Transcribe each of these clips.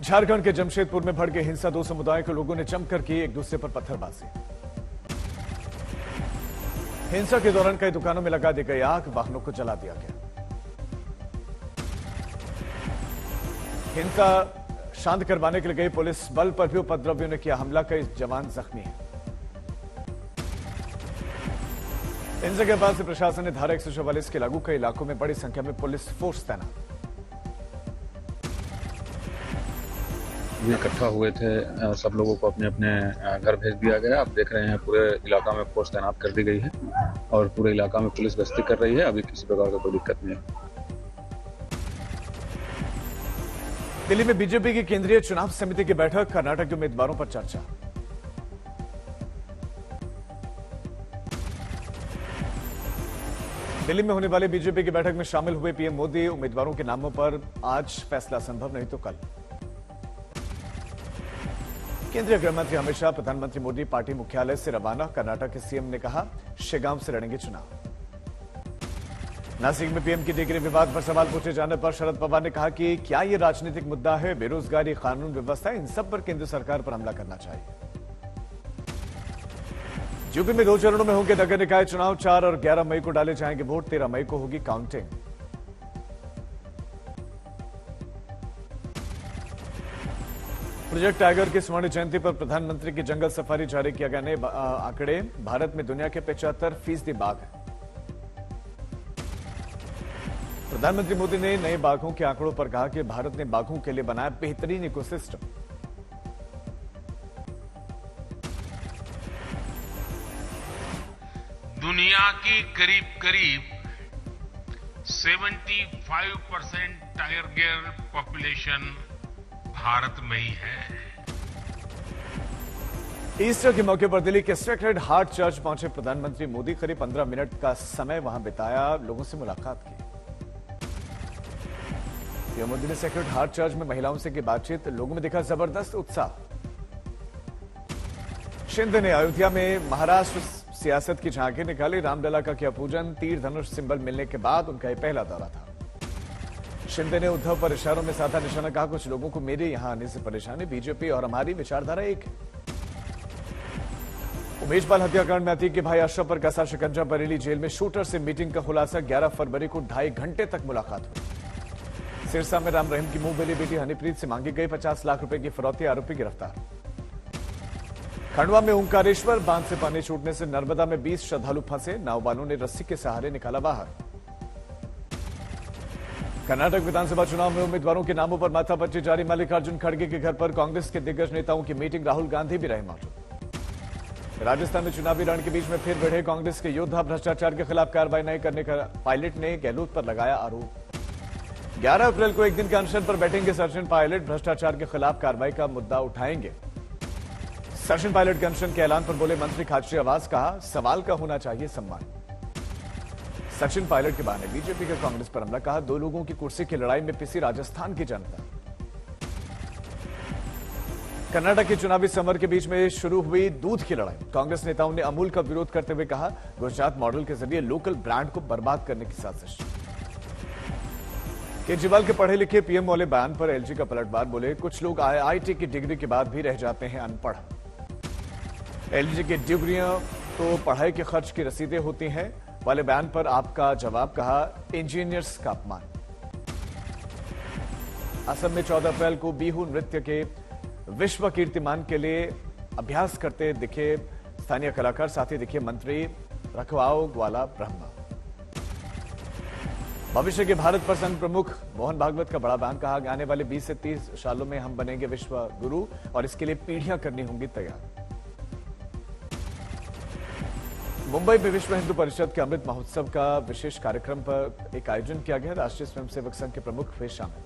झारखंड के जमशेदपुर में भड़के हिंसा, दो समुदायों के लोगों ने जमकर की एक दूसरे पर पत्थरबाजी। हिंसा के दौरान कई दुकानों में लगा दी गई आग, वाहनों को जला दिया गया। हिंसा शांत करवाने के लिए गई पुलिस बल पर भी उपद्रवियों ने किया हमला, कई जवान जख्मी हैं। हिंसा के बाद से प्रशासन ने धारा 144 के लागू, कई इलाकों में बड़ी संख्या में पुलिस फोर्स तैनात। इकट्ठा हुए थे, सब लोगों को अपने अपने घर भेज दिया गया। आप देख रहे हैं पूरे इलाका में फोर्स तैनात कर दी गई है और पूरे इलाका में पुलिस गश्ती कर रही है। अभी किसी प्रकार का कोई दिक्कत नहीं है। दिल्ली में बीजेपी की केंद्रीय चुनाव समिति की बैठक, कर्नाटक के उम्मीदवारों पर चर्चा। दिल्ली में होने वाली बीजेपी की बैठक में शामिल हुए पीएम मोदी, उम्मीदवारों के नामों पर आज फैसला संभव नहीं तो कल। केंद्रीय गृह मंत्री अमित शाह प्रधानमंत्री मोदी पार्टी मुख्यालय से रवाना, कर्नाटक के सीएम ने कहा शेगांव से लड़ेंगे चुनाव। नासिक में पीएम की डिग्री विवाद पर सवाल पूछे जाने पर शरद पवार ने कहा कि क्या यह राजनीतिक मुद्दा है, बेरोजगारी, कानून व्यवस्था, इन सब पर केंद्र सरकार पर हमला करना चाहिए। यूपी में 2 चरणों में होंगे नगर निकाय चुनाव, 4 और 11 मई को डाले जाएंगे वोट, 13 मई को होगी काउंटिंग। प्रोजेक्ट टाइगर की स्वर्ण जयंती पर प्रधानमंत्री की जंगल सफारी जारी किया गया। नए आंकड़े, भारत में दुनिया के 75% बाघ हैं। प्रधानमंत्री मोदी ने नए बाघों के आंकड़ों पर कहा कि भारत ने बाघों के लिए बनाया बेहतरीन इकोसिस्टम। दुनिया की करीब 75% टाइगर पॉपुलेशन भारत में ही है। ईस्टर के मौके पर दिल्ली के सेक्रेड हार्ट चर्च पहुंचे प्रधानमंत्री मोदी, करीब 15 मिनट का समय वहां बिताया, लोगों से मुलाकात की। पीएम मोदी ने सेक्रेड हार्ट चर्च में महिलाओं से की बातचीत, लोगों में दिखा जबरदस्त उत्साह। शिंदे ने अयोध्या में महाराष्ट्र सियासत की झांकी निकाली, रामलला का किया पूजन, तीर धनुष सिंबल मिलने के बाद उनका यह पहला दौरा था। शिंदे ने उद्धव पर इशारों में साधा निशाना, कहा कुछ लोगों को मेरे यहां आने से परेशानी, बीजेपी और हमारी विचारधारा एक है। उमेश पाल हत्याकांड में अतीक के भाई अशरफ पर कसा शिकंजा, बरेली जेल में शूटर से मीटिंग का खुलासा, 11 फरवरी को 2.5 घंटे तक मुलाकात हुई। सिरसा में राम रहीम की मुंह बोली बेटी हनीप्रीत से मांगी गई 50 लाख रुपए की फिरौती, आरोपी गिरफ्तार। खंडवा में ओंकारेश्वर बांध से पानी छूटने से नर्मदा में 20 श्रद्धालु फंसे, नावबानों ने रस्सी के सहारे निकाला बाहर। कर्नाटक विधानसभा चुनाव में उम्मीदवारों के नामों पर माथापच्ची जारी, मल्लिकार्जुन खड़गे के घर पर कांग्रेस के दिग्गज नेताओं की मीटिंग, राहुल गांधी भी रहे मौजूद। राजस्थान में चुनावी रण के बीच में फिर बढ़े कांग्रेस के योद्धा, भ्रष्टाचार के खिलाफ कार्रवाई नहीं करने का पायलट ने गहलोत पर लगाया आरोप। 11 अप्रैल को एक दिन के अनशन पर बैठेंगे सचिन पायलट, भ्रष्टाचार के खिलाफ कार्रवाई का मुद्दा उठाएंगे। सचिन पायलट के अनशन के ऐलान पर बोले मंत्री खाचरी आवाज, कहा सवाल का होना चाहिए सम्मान। सचिन पायलट के बहाने बीजेपी का कांग्रेस पर हमला, कहा 2 लोगों की कुर्सी की लड़ाई में पिसी राजस्थान की जनता। कर्नाटक के चुनावी समर के बीच में शुरू हुई दूध की लड़ाई, कांग्रेस नेताओं ने अमूल का विरोध करते हुए कहा गुजरात मॉडल के जरिए लोकल ब्रांड को बर्बाद करने की साजिश। केजरीवाल के पढ़े लिखे पीएम वाले बयान पर एलजी का पलटवार, बोले कुछ लोग आईआईटी की डिग्री के बाद भी रह जाते हैं अनपढ़। एलजी की डिग्रियां तो पढ़ाई के खर्च की रसीदें होती हैं वाले बयान पर आपका जवाब, कहा इंजीनियर्स का अपमान। असम में 14 अप्रैल को बिहू नृत्य के विश्व कीर्तिमान के लिए अभ्यास करते दिखे स्थानीय कलाकार, साथ ही दिखे मंत्री रखवाओ ग्वाला ब्रह्मा। भविष्य के भारत पर संघ प्रमुख मोहन भागवत का बड़ा बयान, कहा आने वाले 20 से 30 सालों में हम बनेंगे विश्व गुरु और इसके लिए पीढ़ियां करनी होंगी तैयार। मुंबई में विश्व हिंदू परिषद के अमृत महोत्सव का विशेष कार्यक्रम पर एक आयोजन किया गया, राष्ट्रीय स्वयंसेवक संघ के प्रमुख हुए शामिल।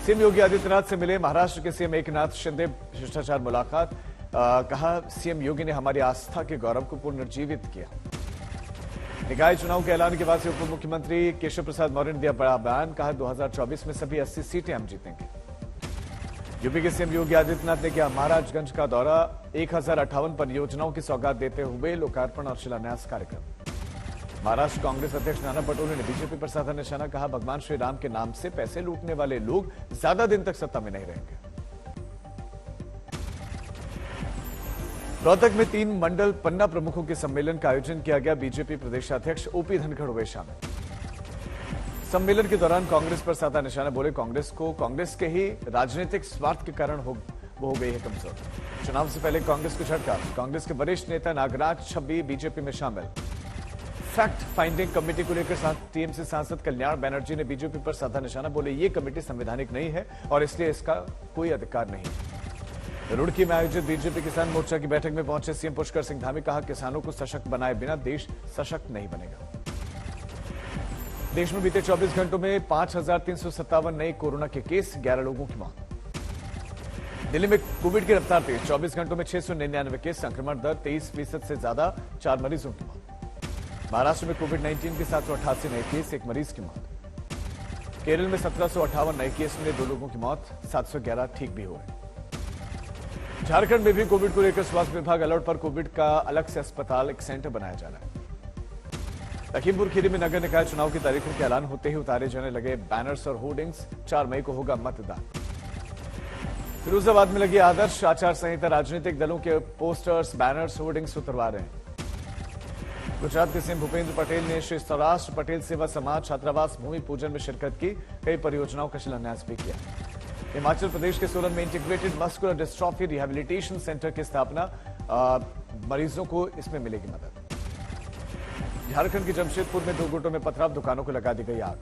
सीएम योगी आदित्यनाथ से मिले महाराष्ट्र के सीएम एकनाथ शिंदे, शिष्टाचार मुलाकात, कहा सीएम योगी ने हमारी आस्था के गौरव को पुनर्जीवित किया। निकाय चुनाव के ऐलान के बाद से उप मुख्यमंत्री केशव प्रसाद मौर्य ने दिया बड़ा बयान, कहा 2024 में सभी 80 सीटें हम जीतेंगे। यूपी के सीएम योगी आदित्यनाथ ने किया महाराजगंज का दौरा, 1058 परियोजनाओं की सौगात देते हुए लोकार्पण और शिलान्यास कार्यक्रम। महाराष्ट्र कांग्रेस अध्यक्ष नाना पटोले ने बीजेपी पर साधा निशाना, कहा भगवान श्री राम के नाम से पैसे लूटने वाले लोग ज्यादा दिन तक सत्ता में नहीं रहेंगे। रोहतक में 3 मंडल पन्ना प्रमुखों के सम्मेलन का आयोजन किया गया। बीजेपी प्रदेशाध्यक्ष ओपी धनखड़ हुए शामिल। सम्मेलन के दौरान कांग्रेस पर साधा निशाना, बोले कांग्रेस के ही राजनीतिक स्वार्थ के कारण वो हो गई है कमजोर। चुनाव से पहले कांग्रेस को झटका, कांग्रेस के वरिष्ठ नेता नागराज छब्बी बीजेपी में शामिल। फैक्ट फाइंडिंग कमेटी को लेकर टीएमसी सांसद कल्याण बनर्जी ने बीजेपी पर साधा निशाना, बोले ये कमेटी संवैधानिक नहीं है और इसलिए इसका कोई अधिकार नहीं। रुड़की में आयोजित बीजेपी किसान मोर्चा की बैठक में पहुंचे सीएम पुष्कर सिंह धामी, कहा किसानों को सशक्त बनाए बिना देश सशक्त नहीं बनेगा। देश में बीते 24 घंटों में 5,357 नए कोरोना के केस, 11 लोगों की मौत। दिल्ली में कोविड की रफ्तार तेज, 24 घंटों में 699 केस, संक्रमण दर 23% से ज्यादा, 4 मरीजों की मौत। महाराष्ट्र में कोविड-19 के 788 नए केस, 1 मरीज की मौत। केरल में 1758 नए केस में 2 लोगों की मौत, 711 ठीक भी हुए। झारखंड में भी कोविड को लेकर स्वास्थ्य विभाग अलर्ट पर, कोविड का अलग से अस्पताल, एक सेंटर बनाया जा रहा है। लखीमपुर खीरी में नगर निकाय चुनाव की तारीखों के ऐलान होते ही उतारे जाने लगे बैनर्स और होर्डिंग्स, 4 मई को होगा मतदान। फिरोजाबाद में लगी आदर्श आचार संहिता, राजनीतिक दलों के पोस्टर्स, बैनर्स, होर्डिंग्स उतरवा रहे हैं। गुजरात के सीएम भूपेंद्र पटेल ने श्री सौराष्ट्र पटेल सेवा समाज छात्रावास भूमि पूजन में शिरकत की, कई परियोजनाओं का शिलान्यास भी किया। हिमाचल प्रदेश के सोलन में integrated muscular dystrophy rehabilitation centre की स्थापना, मरीजों को इसमें मिलेगी मदद। झारखंड के जमशेदपुर में 2 गुटों में पथराव, दुकानों को लगा दी गई आग।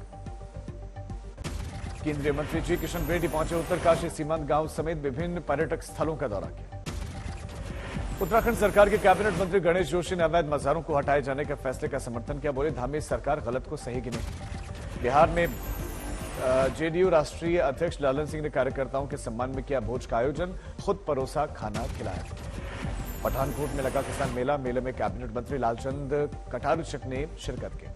केंद्रीय मंत्री जी किशन रेड्डी पहुंचे उत्तरकाशी सीमांत गांव समेत विभिन्न पर्यटक स्थलों का दौरा किया। उत्तराखंड सरकार के कैबिनेट मंत्री गणेश जोशी ने अवैध मजारों को हटाए जाने के फैसले का समर्थन किया, बोले धामी सरकार गलत को सही गिने। बिहार में जेडीयू राष्ट्रीय अध्यक्ष लालन सिंह ने कार्यकर्ताओं के सम्मान में किया भोज का आयोजन, खुद परोसा खाना खिलाया। पठानकोट में लगा किसान मेला, मेले में कैबिनेट मंत्री लालचंद कटारुचक ने शिरकत की।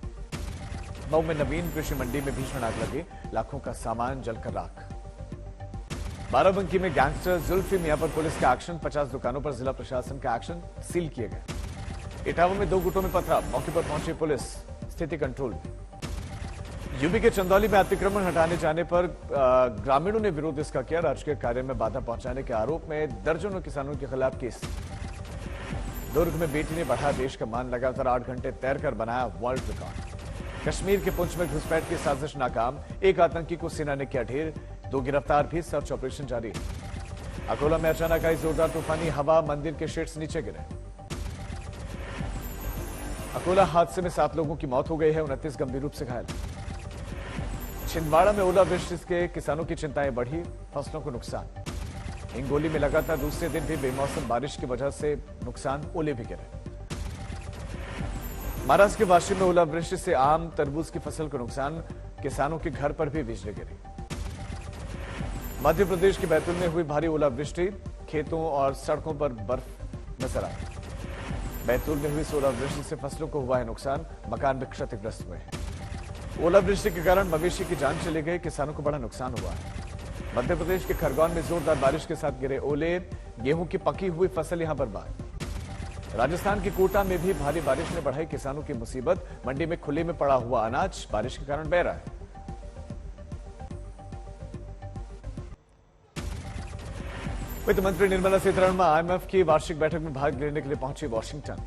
मऊ में नवीन कृषि मंडी में भीषण आग लगी, लाखों का सामान जलकर राख। बाराबंकी में गैंगस्टर जुल्फी मियां पर पुलिस का एक्शन, 50 दुकानों पर जिला प्रशासन का एक्शन, सील किए गए। इटावा में 2 गुटों में पथराव, मौके पर पहुंची पुलिस, स्थिति कंट्रोल में। यूपी के चंदौली में अतिक्रमण हटाने जाने पर ग्रामीणों ने विरोध इसका किया, राजकीय कार्य में बाधा पहुंचाने के आरोप में दर्जनों किसानों के खिलाफ केस। दुर्ग में बेटी ने बढ़ा देश का मान, लगातार 8 घंटे तैरकर बनाया वर्ल्ड रिकॉर्ड। कश्मीर के पुंछ में घुसपैठ की साजिश नाकाम, 1 आतंकी को सेना ने किया ढेर, 2 गिरफ्तार भी, सर्च ऑपरेशन जारी। अकोला में अचानक आई जोरदार तूफानी हवा, मंदिर के शेड्स नीचे गिरे। अकोला हादसे में 7 लोगों की मौत हो गई है, 29 गंभीर रूप से घायल। छिंदवाड़ा में ओलावृष्टि के किसानों की चिंताएं बढ़ी, फसलों को नुकसान। हिंगोली में लगातार दूसरे दिन भी बेमौसम बारिश की वजह से नुकसान, ओले भी गिरे। महाराष्ट्र के वाशी में ओलावृष्टि से आम, तरबूज की फसल को नुकसान, किसानों के घर पर भी बिजली गिरी। मध्य प्रदेश के बैतूल में हुई भारी ओलावृष्टि, खेतों और सड़कों पर बर्फ नजर आई। बैतूल में हुई ओलावृष्टि से फसलों को हुआ है नुकसान, मकान भी क्षतिग्रस्त हुए हैं। ओलावृष्टि के कारण मवेशी की जान चली गई, किसानों को बड़ा नुकसान हुआ है। मध्य प्रदेश के खरगोन में जोरदार बारिश के साथ गिरे ओले, गेहूं की पकी हुई फसल यहां बर्बाद। राजस्थान के कोटा में भी भारी बारिश ने बढ़ाई किसानों की मुसीबत, मंडी में खुले में पड़ा हुआ अनाज बारिश के कारण बह रहा है। वित्त मंत्री निर्मला सीतारमण आईएमएफ की वार्षिक बैठक में भाग लेने के लिए पहुंची वाशिंगटन।